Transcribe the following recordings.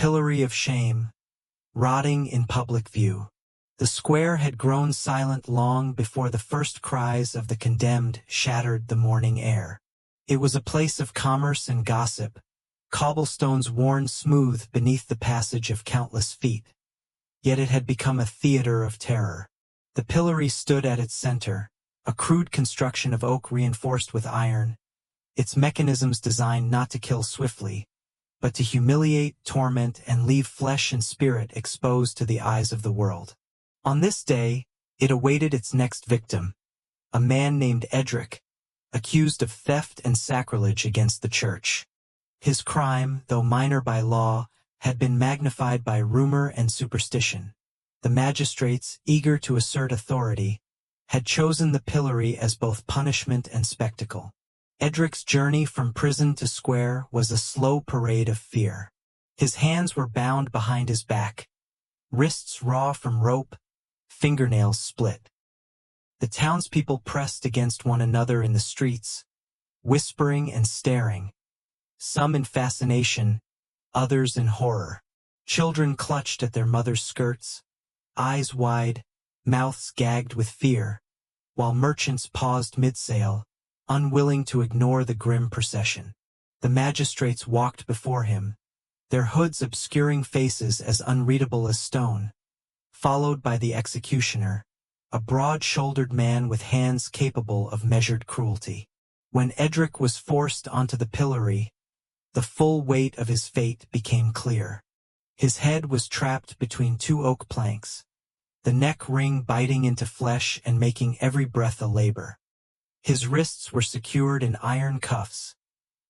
pillory of shame, rotting in public view. The square had grown silent long before the first cries of the condemned shattered the morning air. It was a place of commerce and gossip, cobblestones worn smooth beneath the passage of countless feet. Yet it had become a theater of terror. The pillory stood at its center, a crude construction of oak reinforced with iron, its mechanisms designed not to kill swiftly, but to humiliate, torment, and leave flesh and spirit exposed to the eyes of the world. On this day, it awaited its next victim, a man named Edric, accused of theft and sacrilege against the church. His crime, though minor by law, had been magnified by rumor and superstition. The magistrates, eager to assert authority, had chosen the pillory as both punishment and spectacle. Edric's journey from prison to square was a slow parade of fear. His hands were bound behind his back, wrists raw from rope, fingernails split. The townspeople pressed against one another in the streets, whispering and staring, some in fascination, others in horror. Children clutched at their mothers' skirts, eyes wide, mouths gagged with fear, while merchants paused mid-sale, unwilling to ignore the grim procession. The magistrates walked before him, their hoods obscuring faces as unreadable as stone, followed by the executioner, a broad-shouldered man with hands capable of measured cruelty. When Edric was forced onto the pillory, the full weight of his fate became clear. His head was trapped between two oak planks, the neck ring biting into flesh and making every breath a labor. His wrists were secured in iron cuffs,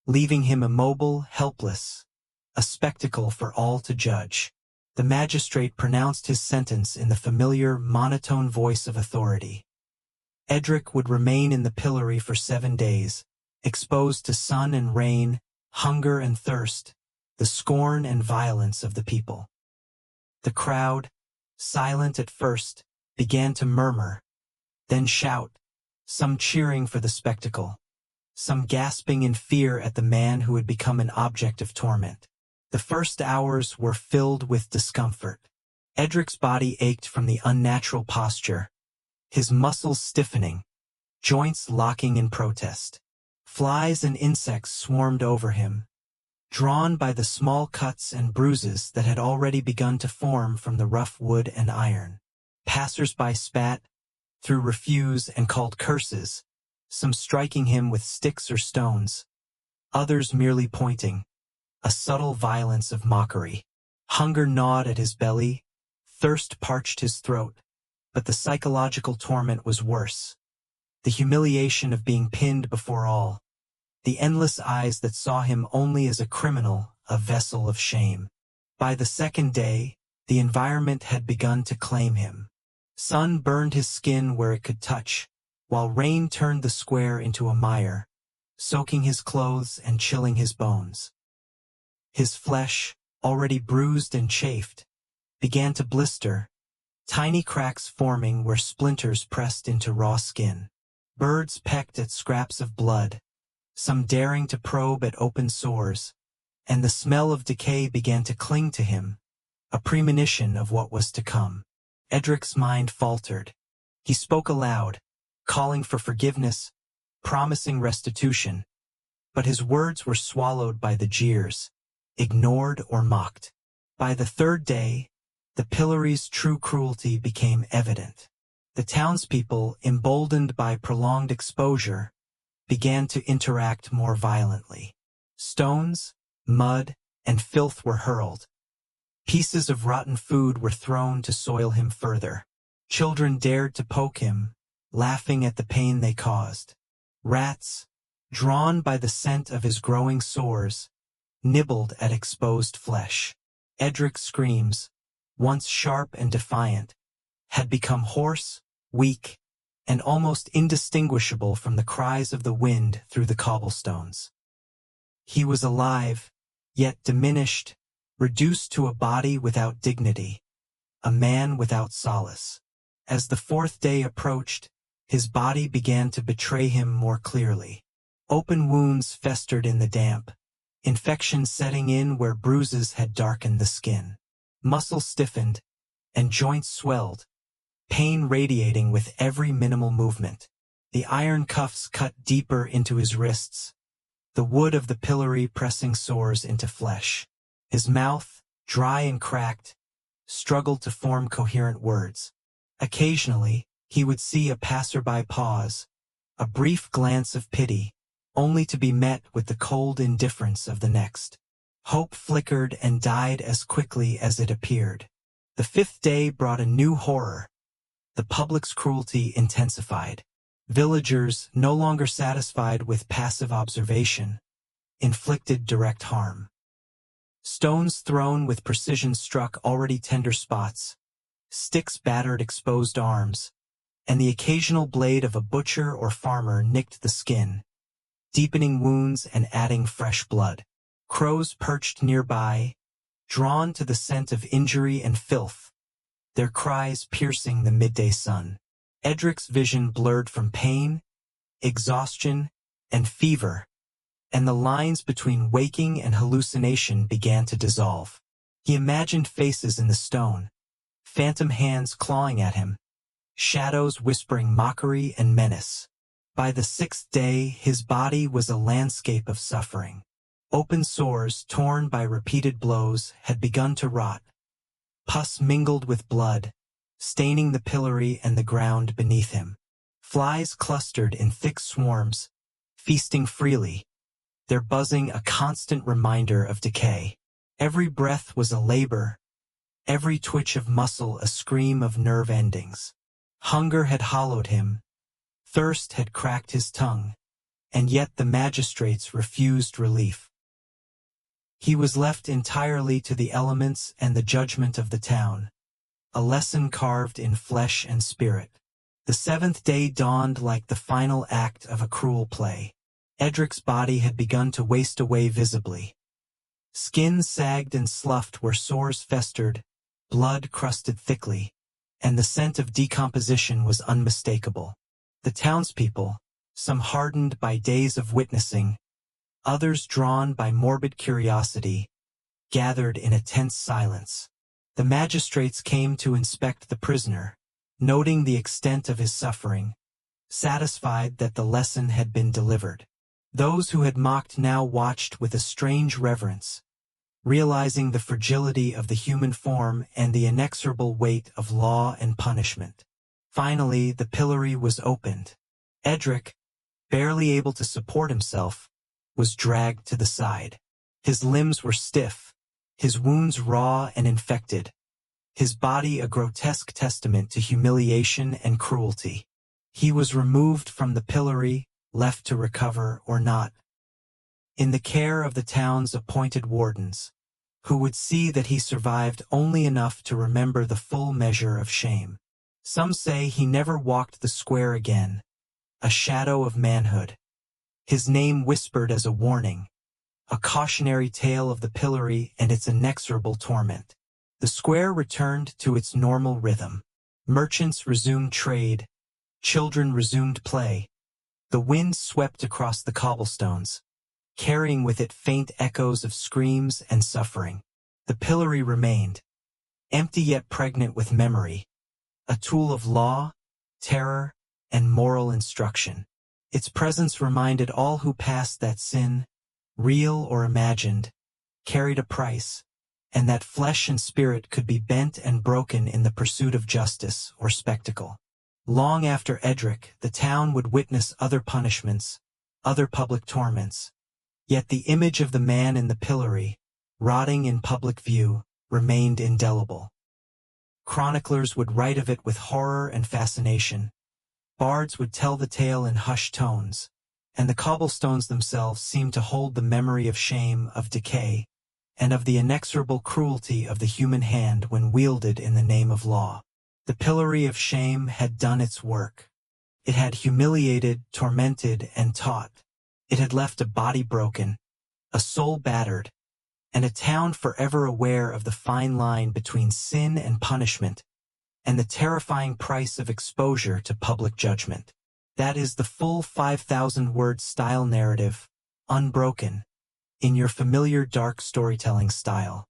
leaving him immobile, helpless, a spectacle for all to judge. The magistrate pronounced his sentence in the familiar, monotone voice of authority. Edric would remain in the pillory for 7 days, exposed to sun and rain, hunger and thirst, the scorn and violence of the people. The crowd, silent at first, began to murmur, then shout, some cheering for the spectacle, some gasping in fear at the man who had become an object of torment. The first hours were filled with discomfort. Edric's body ached from the unnatural posture, his muscles stiffening, joints locking in protest. Flies and insects swarmed over him, drawn by the small cuts and bruises that had already begun to form from the rough wood and iron. Passers-by spat, threw refuse and called curses, some striking him with sticks or stones, others merely pointing, a subtle violence of mockery. Hunger gnawed at his belly, thirst parched his throat, but the psychological torment was worse. The humiliation of being pinned before all, the endless eyes that saw him only as a criminal, a vessel of shame. By the second day, the environment had begun to claim him. Sun burned his skin where it could touch, while rain turned the square into a mire, soaking his clothes and chilling his bones. His flesh, already bruised and chafed, began to blister, tiny cracks forming where splinters pressed into raw skin. Birds pecked at scraps of blood, some daring to probe at open sores, and the smell of decay began to cling to him, a premonition of what was to come. Edric's mind faltered. He spoke aloud, calling for forgiveness, promising restitution, but his words were swallowed by the jeers, ignored or mocked. By the third day, the pillory's true cruelty became evident. The townspeople, emboldened by prolonged exposure, began to interact more violently. Stones, mud, and filth were hurled. Pieces of rotten food were thrown to soil him further. Children dared to poke him, laughing at the pain they caused. Rats, drawn by the scent of his growing sores, nibbled at exposed flesh. Edric's screams, once sharp and defiant, had become hoarse, weak, and almost indistinguishable from the cries of the wind through the cobblestones. He was alive, yet diminished, reduced to a body without dignity, a man without solace. As the fourth day approached, his body began to betray him more clearly. Open wounds festered in the damp, infection setting in where bruises had darkened the skin. Muscles stiffened, and joints swelled, pain radiating with every minimal movement. The iron cuffs cut deeper into his wrists, the wood of the pillory pressing sores into flesh. His mouth, dry and cracked, struggled to form coherent words. Occasionally, he would see a passerby pause, a brief glance of pity, only to be met with the cold indifference of the next. Hope flickered and died as quickly as it appeared. The fifth day brought a new horror. The public's cruelty intensified. Villagers, no longer satisfied with passive observation, inflicted direct harm. Stones thrown with precision struck already tender spots, sticks battered exposed arms, and the occasional blade of a butcher or farmer nicked the skin, deepening wounds and adding fresh blood. Crows perched nearby, drawn to the scent of injury and filth, their cries piercing the midday sun. Edric's vision blurred from pain, exhaustion, and fever, and the lines between waking and hallucination began to dissolve. He imagined faces in the stone, phantom hands clawing at him, shadows whispering mockery and menace. By the sixth day, his body was a landscape of suffering. Open sores, torn by repeated blows, had begun to rot. Pus mingled with blood, staining the pillory and the ground beneath him. Flies clustered in thick swarms, feasting freely, their buzzing a constant reminder of decay. Every breath was a labor, every twitch of muscle a scream of nerve endings. Hunger had hollowed him, thirst had cracked his tongue, and yet the magistrates refused relief. He was left entirely to the elements and the judgment of the town, a lesson carved in flesh and spirit. The seventh day dawned like the final act of a cruel play. Edric's body had begun to waste away visibly. Skin sagged and sloughed where sores festered, blood crusted thickly, and the scent of decomposition was unmistakable. The townspeople, some hardened by days of witnessing, others drawn by morbid curiosity, gathered in a tense silence. The magistrates came to inspect the prisoner, noting the extent of his suffering, satisfied that the lesson had been delivered. Those who had mocked now watched with a strange reverence, realizing the fragility of the human form and the inexorable weight of law and punishment. Finally, the pillory was opened. Edric, barely able to support himself, was dragged to the side. His limbs were stiff, his wounds raw and infected, his body a grotesque testament to humiliation and cruelty. He was removed from the pillory, left to recover or not, in the care of the town's appointed wardens, who would see that he survived only enough to remember the full measure of shame. Some say he never walked the square again, a shadow of manhood, his name whispered as a warning, a cautionary tale of the pillory and its inexorable torment. The square returned to its normal rhythm. Merchants resumed trade, children resumed play. The wind swept across the cobblestones, carrying with it faint echoes of screams and suffering. The pillory remained, empty yet pregnant with memory, a tool of law, terror, and moral instruction. Its presence reminded all who passed that sin, real or imagined, carried a price, and that flesh and spirit could be bent and broken in the pursuit of justice or spectacle. Long after Edric, the town would witness other punishments, other public torments. Yet the image of the man in the pillory, rotting in public view, remained indelible. Chroniclers would write of it with horror and fascination. Bards would tell the tale in hushed tones, and the cobblestones themselves seemed to hold the memory of shame, of decay, and of the inexorable cruelty of the human hand when wielded in the name of law. The pillory of shame had done its work. It had humiliated, tormented, and taught. It had left a body broken, a soul battered, and a town forever aware of the fine line between sin and punishment, and the terrifying price of exposure to public judgment. That is the full 5,000-word style narrative, unbroken, in your familiar dark storytelling style.